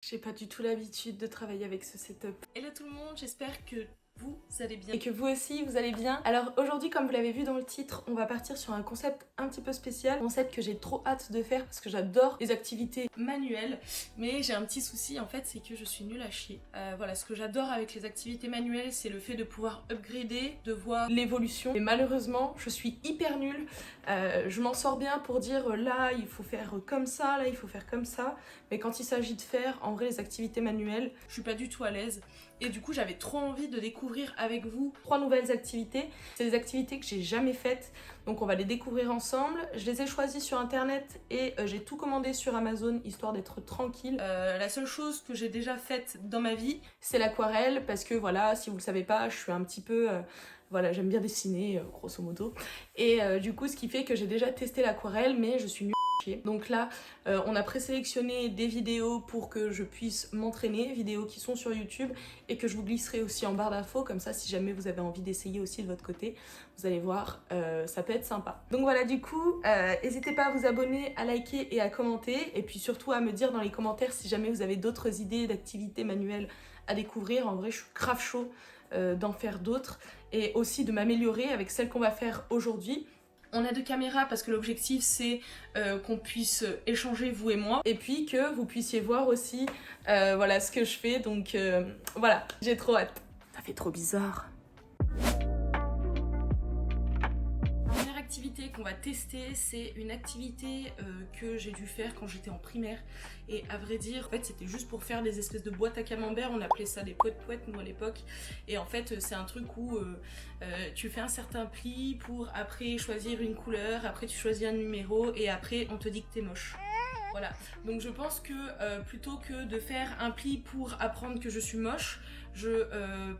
J'ai pas du tout l'habitude de travailler avec ce setup. Hello tout le monde, j'espère que vous allez bien et que vous aussi vous allez bien. Alors aujourd'hui, comme vous l'avez vu dans le titre, on va partir sur un concept un petit peu spécial, un concept que j'ai trop hâte de faire parce que j'adore les activités manuelles, mais j'ai un petit souci en fait, c'est que je suis nulle à chier. Voilà, ce que j'adore avec les activités manuelles, c'est le fait de pouvoir upgrader, de voir l'évolution, et malheureusement je suis hyper nulle. Je m'en sors bien pour dire là il faut faire comme ça, là il faut faire comme ça, mais quand il s'agit de faire en vrai les activités manuelles, je suis pas du tout à l'aise. Et du coup j'avais trop envie de découvrir avec vous 3 nouvelles activités. C'est des activités que j'ai jamais faites, donc on va les découvrir ensemble. Je les ai choisies sur internet et j'ai tout commandé sur Amazon histoire d'être tranquille. La seule chose que j'ai déjà faite dans ma vie, c'est l'aquarelle, parce que voilà, si vous le savez pas, je suis un petit peu... voilà, j'aime bien dessiner, grosso modo. Et du coup, ce qui fait que j'ai déjà testé l'aquarelle, mais je suis nulle. Donc là, on a présélectionné des vidéos pour que je puisse m'entraîner, vidéos qui sont sur YouTube et que je vous glisserai aussi en barre d'infos, comme ça si jamais vous avez envie d'essayer aussi de votre côté, vous allez voir, ça peut être sympa. Donc voilà, du coup, n'hésitez pas à vous abonner, à liker et à commenter, et puis surtout à me dire dans les commentaires si jamais vous avez d'autres idées d'activités manuelles à découvrir. En vrai, je suis grave chaud d'en faire d'autres et aussi de m'améliorer avec celles qu'on va faire aujourd'hui. On a deux caméras parce que l'objectif c'est qu'on puisse échanger vous et moi, et puis que vous puissiez voir aussi voilà ce que je fais, donc voilà, j'ai trop hâte. Ça fait trop bizarre. La première activité qu'on va tester, c'est une activité que j'ai dû faire quand j'étais en primaire, et à vrai dire en fait c'était juste pour faire des espèces de boîtes à camembert, on appelait ça des poètes nous à l'époque, et en fait c'est un truc où tu fais un certain pli pour après choisir une couleur, après tu choisis un numéro et après on te dit que t'es moche. Voilà, donc je pense que plutôt que de faire un pli pour apprendre que je suis moche, je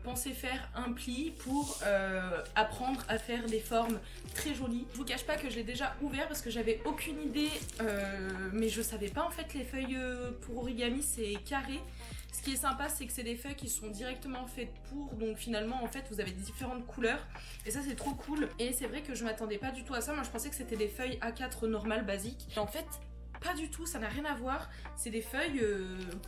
pensais faire un pli pour apprendre à faire des formes très jolies. Je vous cache pas que je l'ai déjà ouvert parce que j'avais aucune idée, mais je savais pas en fait les feuilles pour origami c'est carré. Ce qui est sympa, c'est que c'est des feuilles qui sont directement faites pour, donc finalement en fait vous avez différentes couleurs et ça c'est trop cool. Et c'est vrai que je m'attendais pas du tout à ça, moi je pensais que c'était des feuilles A4 normales basiques, et en fait pas du tout, ça n'a rien à voir. C'est des feuilles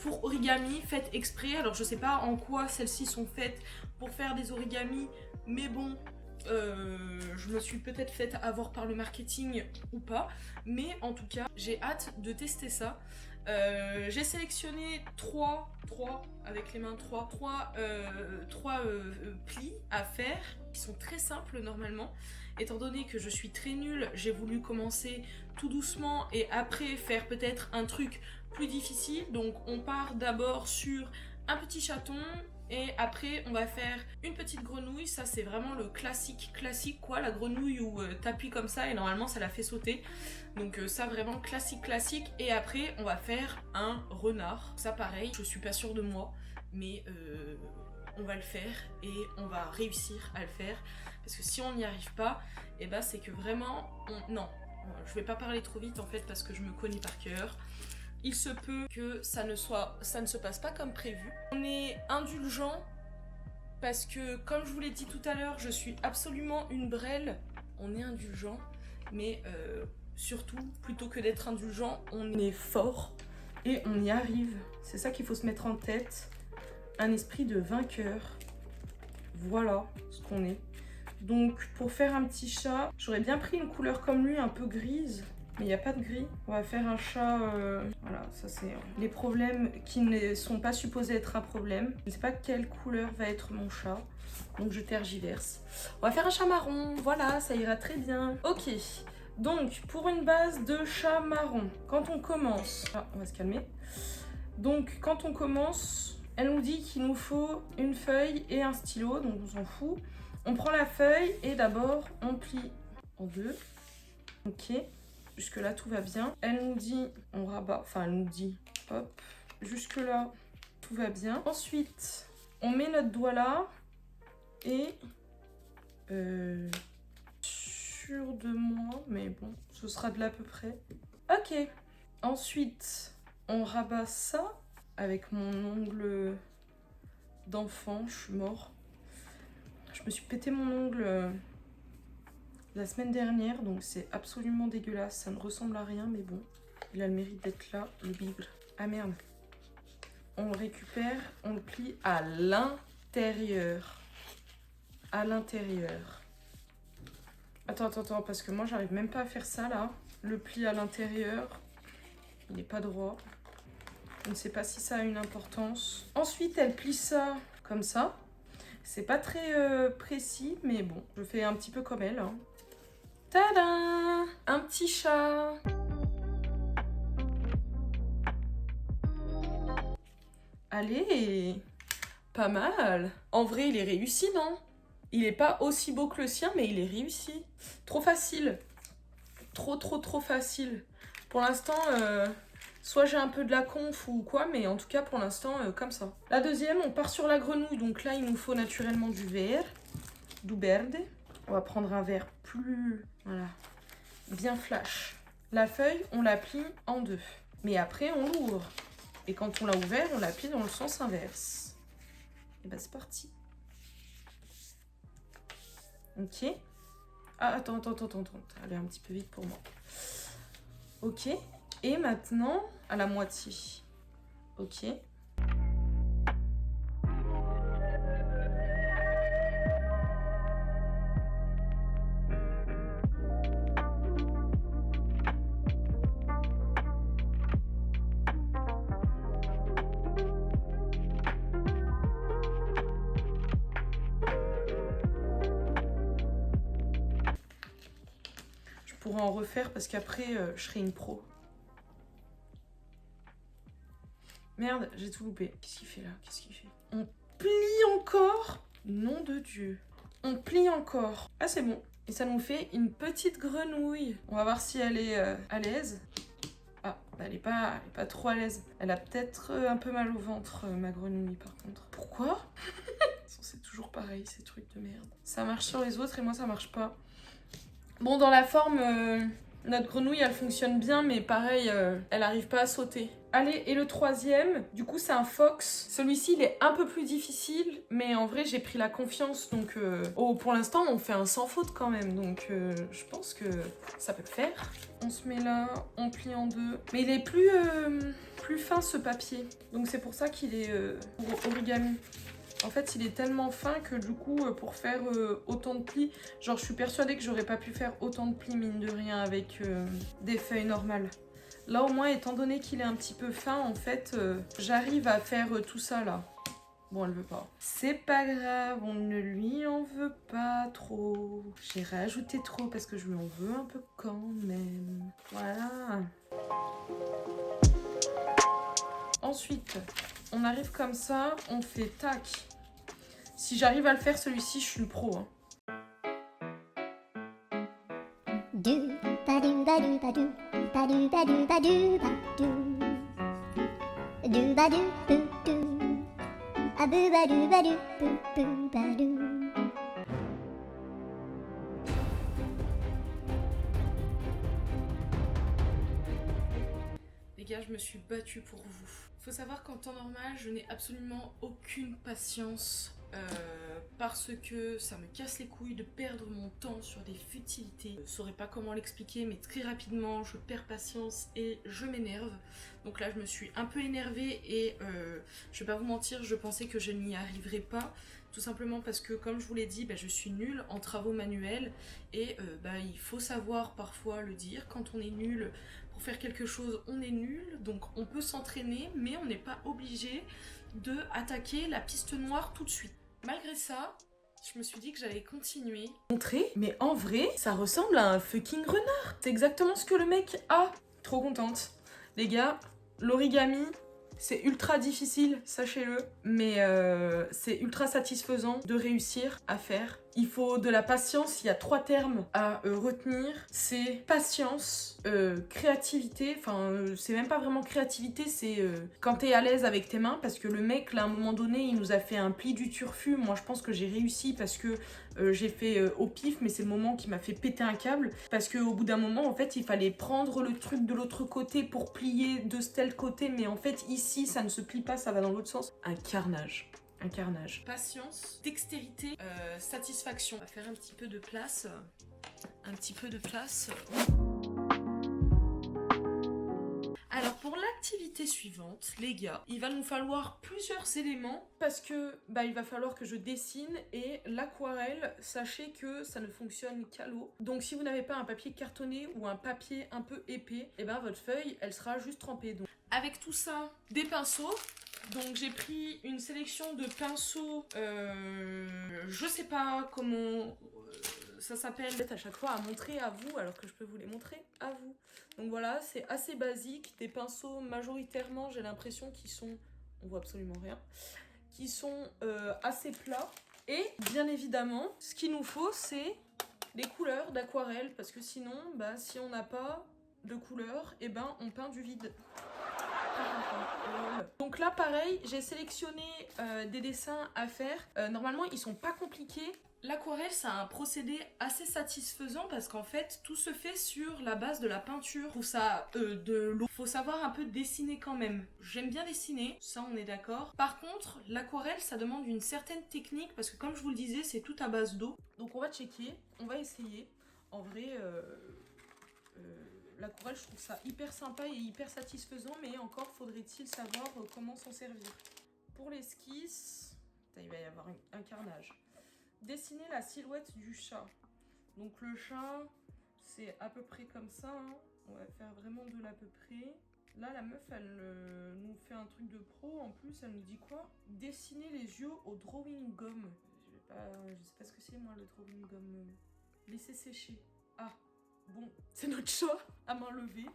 pour origami faites exprès. Alors je sais pas en quoi celles-ci sont faites pour faire des origamis, mais bon, je me suis peut-être faite avoir par le marketing ou pas. Mais en tout cas, j'ai hâte de tester ça. J'ai sélectionné 3 avec les mains, 3 plis à faire qui sont très simples normalement. Étant donné que je suis très nulle, j'ai voulu commencer tout doucement et après faire peut-être un truc plus difficile. Donc on part d'abord sur un petit chaton et après on va faire une petite grenouille. Ça c'est vraiment le classique quoi, la grenouille où t'appuies comme ça et normalement ça la fait sauter. Donc ça vraiment classique. Et après on va faire un renard. Ça pareil, je suis pas sûre de moi, mais on va le faire et on va réussir à le faire. Parce que si on n'y arrive pas, et bah c'est que vraiment non, je vais pas parler trop vite en fait parce que je me connais par cœur. Il se peut que ça ne se passe pas comme prévu. On est indulgent parce que comme je vous l'ai dit tout à l'heure, je suis absolument une brêle. On est indulgent, mais surtout plutôt que d'être indulgent, on est fort et on y arrive. C'est ça qu'il faut se mettre en tête. Un esprit de vainqueur. Voilà ce qu'on est. Donc pour faire un petit chat, j'aurais bien pris une couleur comme lui, un peu grise, mais il n'y a pas de gris. On va faire un chat, voilà, ça c'est les problèmes qui ne sont pas supposés être un problème. Je ne sais pas quelle couleur va être mon chat, donc je tergiverse. On va faire un chat marron, voilà, ça ira très bien. Ok, donc pour une base de chat marron, quand on commence... Ah, on va se calmer. Donc quand on commence, elle nous dit qu'il nous faut une feuille et un stylo, donc on s'en fout. On prend la feuille et d'abord on plie en deux. Ok, jusque là tout va bien. Elle nous dit, on rabat, enfin elle nous dit, hop, jusque là tout va bien. Ensuite, on met notre doigt là et sûr de moi, mais bon, ce sera de l'à peu près. Ok, ensuite on rabat ça avec mon ongle d'enfant, je suis mort. Je me suis pété mon ongle la semaine dernière, donc c'est absolument dégueulasse. Ça ne ressemble à rien, mais bon. Il a le mérite d'être là, le bigle. Ah merde. on le récupère, on le plie à l'intérieur. À l'intérieur. Attends, parce que moi, j'arrive même pas à faire ça, là. Le pli à l'intérieur, il n'est pas droit. Je ne sais pas si ça a une importance. Ensuite, elle plie ça comme ça. C'est pas très précis, mais bon, je fais un petit peu comme elle. Hein. Tadam! Un petit chat. Allez, pas mal. En vrai, il est réussi, non? Il est pas aussi beau que le sien, mais il est réussi. Trop facile. Trop facile. Pour l'instant, soit j'ai un peu de la conf ou quoi, mais en tout cas, pour l'instant, comme ça. La deuxième, on part sur la grenouille. Donc là, il nous faut naturellement du vert. Du verde. On va prendre un vert plus... Voilà. Bien flash. La feuille, on la plie en deux. Mais après, on l'ouvre. Et quand on l'a ouvert, on la plie dans le sens inverse. Et ben, c'est parti. Ok. Ah, attends. Elle est un petit peu vite pour moi. Ok. Et maintenant, à la moitié. Ok. Je pourrais en refaire parce qu'après, je serai une pro. Merde, j'ai tout loupé. Qu'est-ce qu'il fait là? Qu'est-ce qu'il fait? On plie encore? Nom de Dieu. On plie encore. Ah, c'est bon. Et ça nous fait une petite grenouille. On va voir si elle est à l'aise. Ah, bah elle est pas trop à l'aise. Elle a peut-être un peu mal au ventre, ma grenouille, par contre. Pourquoi? C'est toujours pareil, ces trucs de merde. Ça marche sur les autres et moi, ça marche pas. Bon, dans la forme, notre grenouille, elle fonctionne bien, mais pareil, elle arrive pas à sauter. Allez, et le troisième, du coup, c'est un fox. Celui-ci, il est un peu plus difficile, mais en vrai, j'ai pris la confiance, donc... Oh, pour l'instant, on fait un sans faute quand même, donc je pense que ça peut le faire. On se met là, on plie en deux. Mais il est plus fin, ce papier, donc c'est pour ça qu'il est pour origami. En fait, il est tellement fin que du coup, pour faire autant de plis, genre je suis persuadée que j'aurais pas pu faire autant de plis, mine de rien, avec des feuilles normales. Là, au moins, étant donné qu'il est un petit peu fin, en fait, j'arrive à faire tout ça, là. Bon, elle veut pas. C'est pas grave, on ne lui en veut pas trop. J'ai rajouté trop parce que je lui en veux un peu quand même. Voilà. Ensuite, on arrive comme ça, on fait tac. Si j'arrive à le faire celui-ci, je suis une pro. Hein. Les gars, je me suis battue pour vous. Faut savoir qu'en temps normal, je n'ai absolument aucune patience parce que ça me casse les couilles de perdre mon temps sur des futilités. Je ne saurais pas comment l'expliquer, mais très rapidement, je perds patience et je m'énerve. Donc là, je me suis un peu énervée et je vais pas vous mentir, je pensais que je n'y arriverais pas. Tout simplement parce que, comme je vous l'ai dit, je suis nulle en travaux manuels et il faut savoir parfois le dire. Quand on est nul pour faire quelque chose, on est nul, donc on peut s'entraîner, mais on n'est pas obligé de attaquer la piste noire tout de suite. Malgré ça, je me suis dit que j'allais continuer. Montrer, mais en vrai, ça ressemble à un fucking renard. C'est exactement ce que le mec a. Trop contente. Les gars, l'origami, c'est ultra difficile, sachez-le, mais c'est ultra satisfaisant de réussir à faire. Il faut de la patience, il y a 3 termes à retenir. C'est patience, créativité, enfin c'est même pas vraiment créativité, c'est quand t'es à l'aise avec tes mains, parce que le mec là à un moment donné il nous a fait un pli du turfu. Moi je pense que j'ai réussi parce que j'ai fait au pif, mais c'est le moment qui m'a fait péter un câble, parce qu'au bout d'un moment en fait il fallait prendre le truc de l'autre côté pour plier de tel côté, mais en fait ici ça ne se plie pas, ça va dans l'autre sens. Un carnage. Un carnage. Patience, dextérité, satisfaction. On va faire un petit peu de place. Alors pour l'activité suivante, les gars, il va nous falloir plusieurs éléments parce que il va falloir que je dessine et l'aquarelle, sachez que ça ne fonctionne qu'à l'eau. Donc si vous n'avez pas un papier cartonné ou un papier un peu épais, et votre feuille, elle sera juste trempée. Donc avec tout ça, des pinceaux. Donc j'ai pris une sélection de pinceaux, je sais pas comment ça s'appelle. À chaque fois à montrer à vous alors que je peux vous les montrer à vous. Donc voilà, c'est assez basique, des pinceaux majoritairement j'ai l'impression qu'ils sont, on voit absolument rien, qui sont assez plats. Et bien évidemment, ce qu'il nous faut c'est les couleurs d'aquarelle parce que sinon, si on n'a pas de couleurs, on peint du vide. Donc là pareil, j'ai sélectionné des dessins à faire. Normalement ils sont pas compliqués. L'aquarelle c'est un procédé assez satisfaisant parce qu'en fait tout se fait sur la base de la peinture ou ça de l'eau. Faut savoir un peu dessiner quand même. J'aime bien dessiner, ça on est d'accord. Par contre l'aquarelle ça demande une certaine technique parce que comme je vous le disais c'est tout à base d'eau. Donc on va checker, on va essayer. En vrai l'aquarelle, je trouve ça hyper sympa et hyper satisfaisant, mais encore faudrait-il savoir comment s'en servir. Pour l'esquisse, il va y avoir un carnage. Dessiner la silhouette du chat. Donc le chat, c'est à peu près comme ça. Hein. On va faire vraiment de l'à peu près. Là, la meuf, elle nous fait un truc de pro. En plus, elle nous dit quoi? Dessiner les yeux au drawing gum. Je sais pas ce que c'est, moi, le drawing gum. Laisser sécher. Ah. Bon, c'est notre chat à main levée.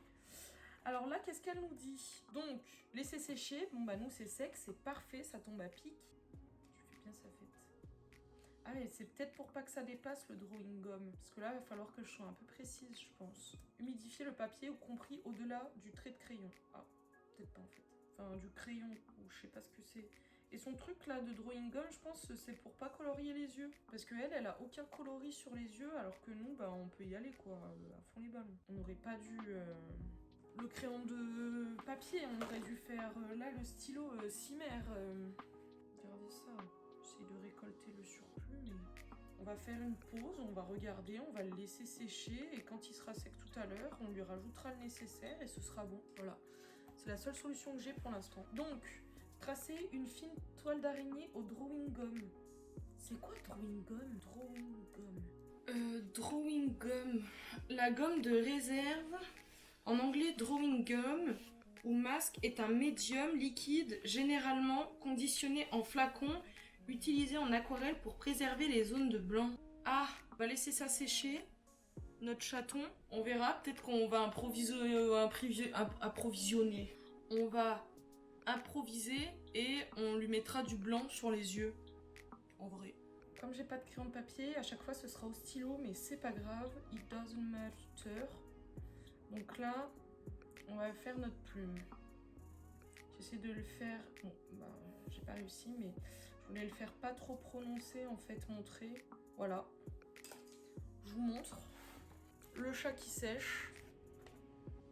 Alors là, qu'est-ce qu'elle nous dit? Donc, laisser sécher. Bon, nous, c'est sec, c'est parfait, ça tombe à pic. Tu fais bien sa fête. Ah, mais c'est peut-être pour pas que ça dépasse le drawing gum. Parce que là, il va falloir que je sois un peu précise, je pense. Humidifier le papier, compris au-delà du trait de crayon. Ah, peut-être pas en fait. Enfin, du crayon, ou je sais pas ce que c'est. Et son truc là de drawing gum, je pense c'est pour pas colorier les yeux. Parce que elle a aucun coloris sur les yeux, alors que nous, on peut y aller quoi, à fond les ballons. On n'aurait pas dû... Le crayon de papier, on aurait dû faire là le stylo Cimer. Regardez ça, j'essaie de récolter le surplus, mais... On va faire une pause, on va regarder, on va le laisser sécher, et quand il sera sec tout à l'heure, on lui rajoutera le nécessaire, et ce sera bon. Voilà, c'est la seule solution que j'ai pour l'instant. Donc... Tracer une fine toile d'araignée au drawing gum. C'est quoi drawing gum? Drawing gum. Drawing gum. La gomme de réserve. En anglais, drawing gum ou masque est un médium liquide généralement conditionné en flacon, utilisé en aquarelle pour préserver les zones de blanc. Ah, on va laisser ça sécher. Notre chaton, on verra. Peut-être qu'on va approvisionner. On va improviser et on lui mettra du blanc sur les yeux, en vrai. Comme j'ai pas de crayon de papier, à chaque fois ce sera au stylo, mais c'est pas grave, it doesn't matter. Donc là, on va faire notre plume. J'essaie de le faire, bon, j'ai pas réussi, mais je voulais le faire pas trop prononcé, en fait, montrer. Voilà, je vous montre le chat qui sèche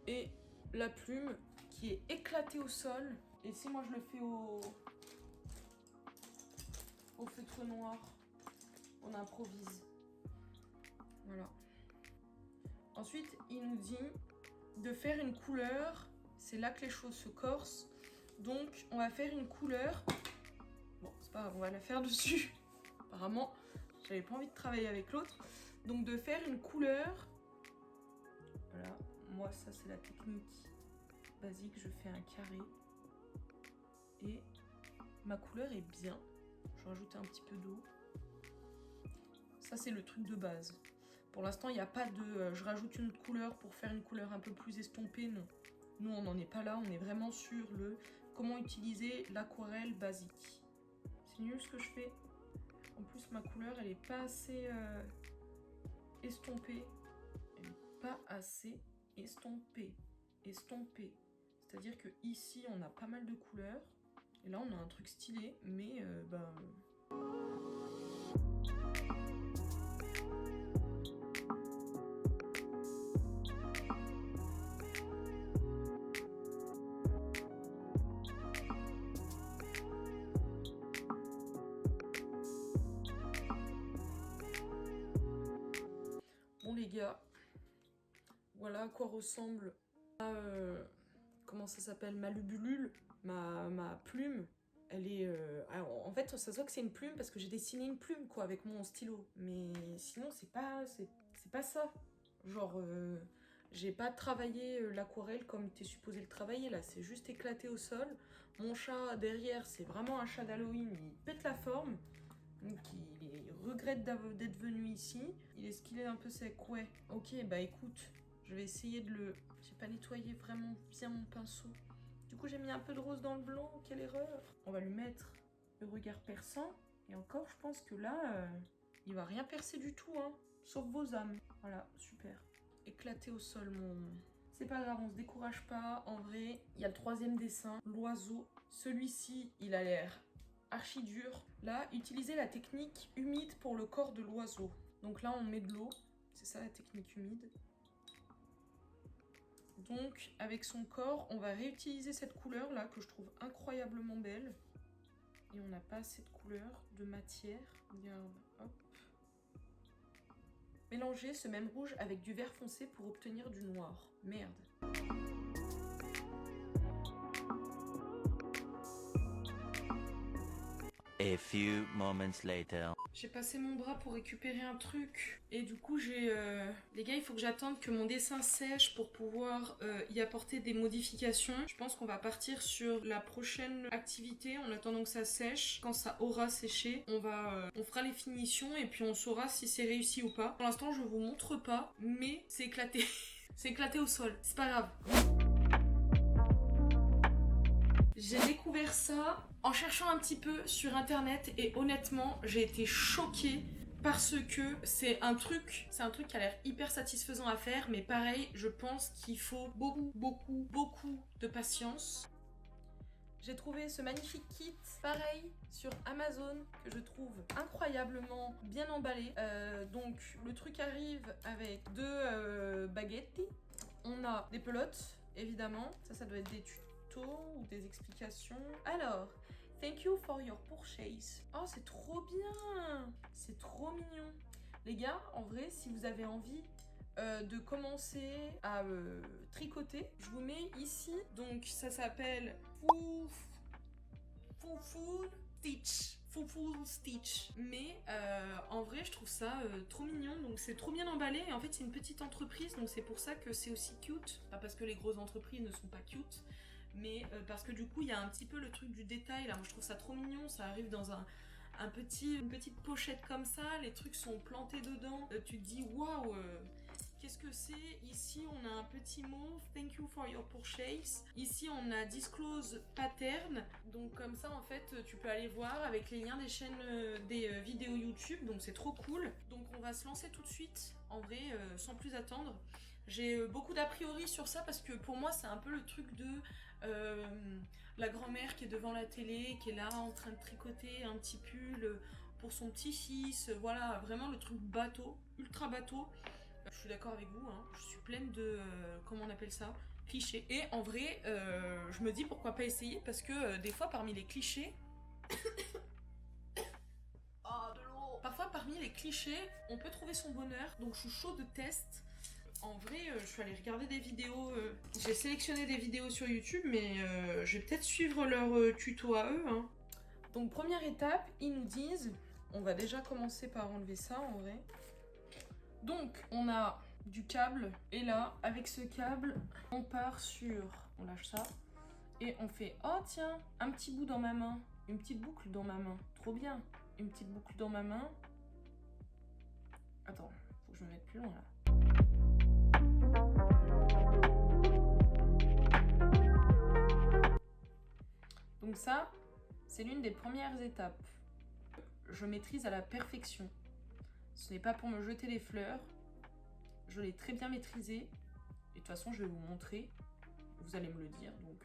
et la plume qui est éclatée au sol. Et si moi je le fais au feutre noir, on improvise. Voilà. Ensuite, il nous dit de faire une couleur. C'est là que les choses se corsent. Donc, on va faire une couleur. Bon, c'est pas grave, on va la faire dessus. Apparemment, j'avais pas envie de travailler avec l'autre. Donc, de faire une couleur. Voilà. Moi, ça, c'est la technique basique. Je fais un carré. Et ma couleur est bien. Je vais rajouter un petit peu d'eau. Ça, c'est le truc de base. Pour l'instant, il n'y a pas de... je rajoute une couleur pour faire une couleur un peu plus estompée. Non. Nous, on n'en est pas là. On est vraiment sur le comment utiliser l'aquarelle basique. C'est nul ce que je fais. En plus, ma couleur, elle n'est pas assez estompée. Elle n'est pas assez estompée. Estompée. C'est-à-dire que ici, on a pas mal de couleurs. Et là, on a un truc stylé, mais Bon les gars, voilà à quoi ressemble comment ça s'appelle, ma lubulule, ma plume. Elle est... alors, en fait, ça se voit que c'est une plume parce que j'ai dessiné une plume, quoi, avec mon stylo. Mais sinon, c'est pas ça. Genre, j'ai pas travaillé l'aquarelle comme t'es supposé le travailler, là. C'est juste éclaté au sol. Mon chat, derrière, c'est vraiment un chat d'Halloween. Il pète la forme. Donc, il regrette d'être venu ici. Il est ce qu'il est un peu sec, ouais. Ok, bah écoute, je vais essayer de le... J'ai pas nettoyé vraiment bien mon pinceau. Du coup, j'ai mis un peu de rose dans le blanc. Quelle erreur! On va lui mettre le regard perçant. Et encore, je pense que là, il va rien percer du tout, hein. Sauf vos âmes. Voilà, super. Éclaté au sol, mon... C'est pas grave, on se décourage pas. En vrai, il y a le 3e dessin, l'oiseau. Celui-ci, il a l'air archi dur. Là, utilisez la technique humide pour le corps de l'oiseau. Donc là, on met de l'eau. C'est ça, la technique humide. Donc, avec son corps, on va réutiliser cette couleur-là que je trouve incroyablement belle. Et on n'a pas assez de couleur, de matière. Regarde, hop. Mélangez ce même rouge avec du vert foncé pour obtenir du noir. Merde. A few moments later. J'ai passé mon bras pour récupérer un truc et du coup j'ai... Les gars, il faut que j'attende que mon dessin sèche pour pouvoir y apporter des modifications. Je pense qu'on va partir sur la prochaine activité en attendant que ça sèche. Quand ça aura séché, on fera les finitions et puis on saura si c'est réussi ou pas. Pour l'instant, je vous montre pas, mais c'est éclaté. C'est éclaté au sol, c'est pas grave. J'ai découvert ça en cherchant un petit peu sur internet et honnêtement, j'ai été choquée parce que c'est un truc qui a l'air hyper satisfaisant à faire, mais pareil, je pense qu'il faut beaucoup de patience. J'ai trouvé ce magnifique kit, pareil, sur Amazon, que je trouve incroyablement bien emballé. Donc, le truc arrive avec 2 baguettes. On a des pelotes, évidemment. Ça doit être des tutos ou des explications. Alors, thank you for your purchase. Oh, c'est trop bien! C'est trop mignon. Les gars, en vrai, si vous avez envie de commencer à tricoter, je vous mets ici. Donc, ça s'appelle Foufoule Stitch. Mais en vrai, je trouve ça trop mignon. Donc, c'est trop bien emballé. Et en fait, c'est une petite entreprise. Donc, c'est pour ça que c'est aussi cute. Pas parce que les grosses entreprises ne sont pas cute, mais parce que du coup, il y a un petit peu le truc du détail. Là, moi, je trouve ça trop mignon. Ça arrive dans une petite pochette comme ça. Les trucs sont plantés dedans. Tu te dis, waouh, qu'est-ce que c'est? Ici, on a un petit mot, thank you for your purchase. Ici, on a disclose pattern. Donc, comme ça, en fait, tu peux aller voir avec les liens des chaînes, des vidéos YouTube. Donc, c'est trop cool. Donc, on va se lancer tout de suite, en vrai, sans plus attendre. J'ai beaucoup d'a priori sur ça parce que pour moi, c'est un peu le truc de la grand-mère qui est devant la télé, qui est là en train de tricoter un petit pull pour son petit-fils. Voilà, vraiment le truc bateau, ultra bateau. Je suis d'accord avec vous, hein, je suis pleine de, comment on appelle ça, clichés. Et en vrai, je me dis pourquoi pas essayer parce que des fois parmi les clichés... Oh, de l'eau! Parfois parmi les clichés, on peut trouver son bonheur, donc je suis chaud de test. En vrai, je suis allée regarder des vidéos, j'ai sélectionné des vidéos sur YouTube, mais je vais peut-être suivre leur tuto à eux. Hein. Donc première étape, ils nous disent, on va déjà commencer par enlever ça en vrai. Donc on a du câble, et là, avec ce câble, on part sur, on lâche ça, et on fait, oh tiens, un petit bout dans ma main, une petite boucle dans ma main, trop bien, une petite boucle dans ma main. Attends, faut que je me mette plus loin là. Donc ça, c'est l'une des premières étapes. Je maîtrise à la perfection. Ce n'est pas pour me jeter des fleurs. Je l'ai très bien maîtrisé. Et de toute façon, je vais vous montrer. Vous allez me le dire. Donc,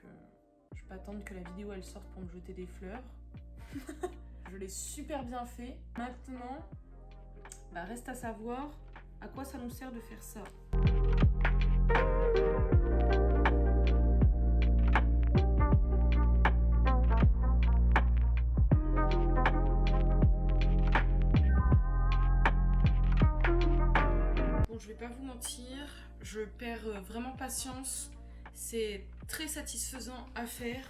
je ne vais pas attendre que la vidéo elle sorte pour me jeter des fleurs. Je l'ai super bien fait. Maintenant, bah, reste à savoir à quoi ça nous sert de faire ça. Je vais pas vous mentir, je perds vraiment patience. C'est très satisfaisant à faire.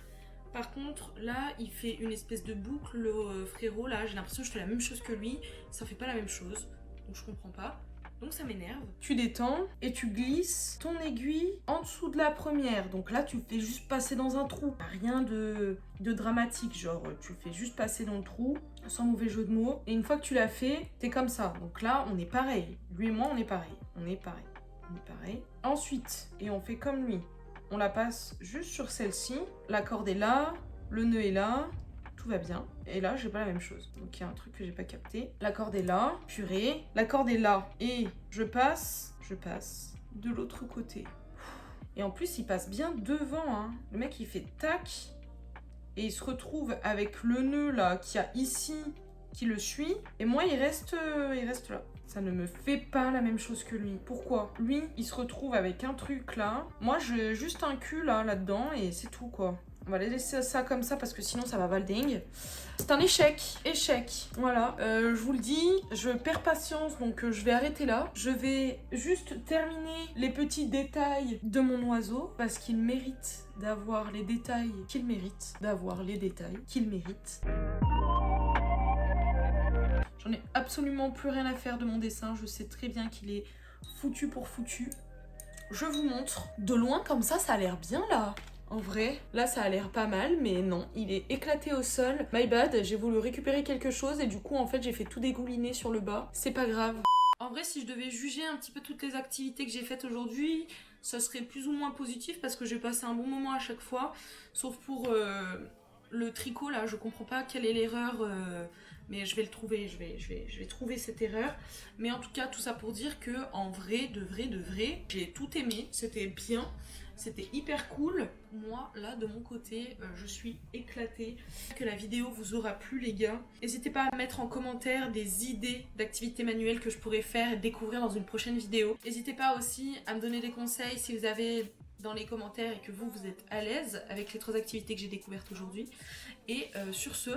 Par contre, là, il fait une espèce de boucle, le frérot, là, j'ai l'impression que je fais la même chose que lui, ça fait pas la même chose, donc je comprends pas. Donc ça m'énerve. Tu détends et tu glisses ton aiguille en dessous de la première. Donc là, tu le fais juste passer dans un trou. Rien de dramatique, genre tu le fais juste passer dans le trou, sans mauvais jeu de mots. Et une fois que tu l'as fait, t'es comme ça. Donc là, on est pareil. Lui et moi, on est pareil. On est pareil. On est pareil. Ensuite, et on fait comme lui. On la passe juste sur celle-ci. La corde est là, le nœud est là. Tout va bien. Et là, j'ai pas la même chose. Donc, il y a un truc que j'ai pas capté. La corde est là. Purée. La corde est là. Et je passe de l'autre côté. Et en plus, il passe bien devant. Hein. Le mec, il fait tac. Et il se retrouve avec le nœud là qu'il y a ici qui le suit. Et moi, il reste là. Ça ne me fait pas la même chose que lui. Pourquoi? Lui, il se retrouve avec un truc là. Moi, j'ai juste un cul là-dedans et c'est tout quoi. On va laisser ça comme ça parce que sinon ça va valdingue. C'est un échec. Échec. Voilà. Je vous le dis, je perds patience donc je vais arrêter là. Je vais juste terminer les petits détails de mon oiseau parce qu'il mérite d'avoir les détails qu'il mérite. D'avoir les détails qu'il mérite. J'en ai absolument plus rien à faire de mon dessin. Je sais très bien qu'il est foutu pour foutu. Je vous montre. De loin comme ça a l'air bien là. En vrai, là ça a l'air pas mal, mais non, il est éclaté au sol. My bad, j'ai voulu récupérer quelque chose et du coup en fait j'ai fait tout dégouliner sur le bas. C'est pas grave. En vrai, si je devais juger un petit peu toutes les activités que j'ai faites aujourd'hui, ça serait plus ou moins positif parce que j'ai passé un bon moment à chaque fois. Sauf pour le tricot là, je comprends pas quelle est l'erreur, mais je vais le trouver, je vais trouver cette erreur. Mais en tout cas, tout ça pour dire que en vrai, de vrai, j'ai tout aimé, c'était bien. C'était hyper cool. Moi, là, de mon côté, je suis éclatée. Que la vidéo vous aura plu, les gars. N'hésitez pas à mettre en commentaire des idées d'activités manuelles que je pourrais faire et découvrir dans une prochaine vidéo. N'hésitez pas aussi à me donner des conseils si vous avez dans les commentaires et que vous êtes à l'aise avec les 3 activités que j'ai découvertes aujourd'hui. Et sur ce,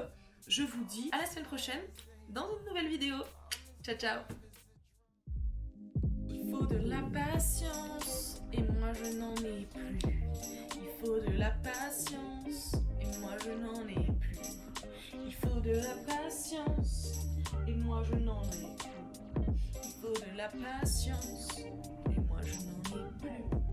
je vous dis à la semaine prochaine dans une nouvelle vidéo. Ciao, ciao. Il faut de la patience. Et moi je n'en ai plus. Il faut de la patience. Et moi je n'en ai plus. Il faut de la patience. Et moi je n'en ai plus. Il faut de la patience. Et moi je n'en ai plus.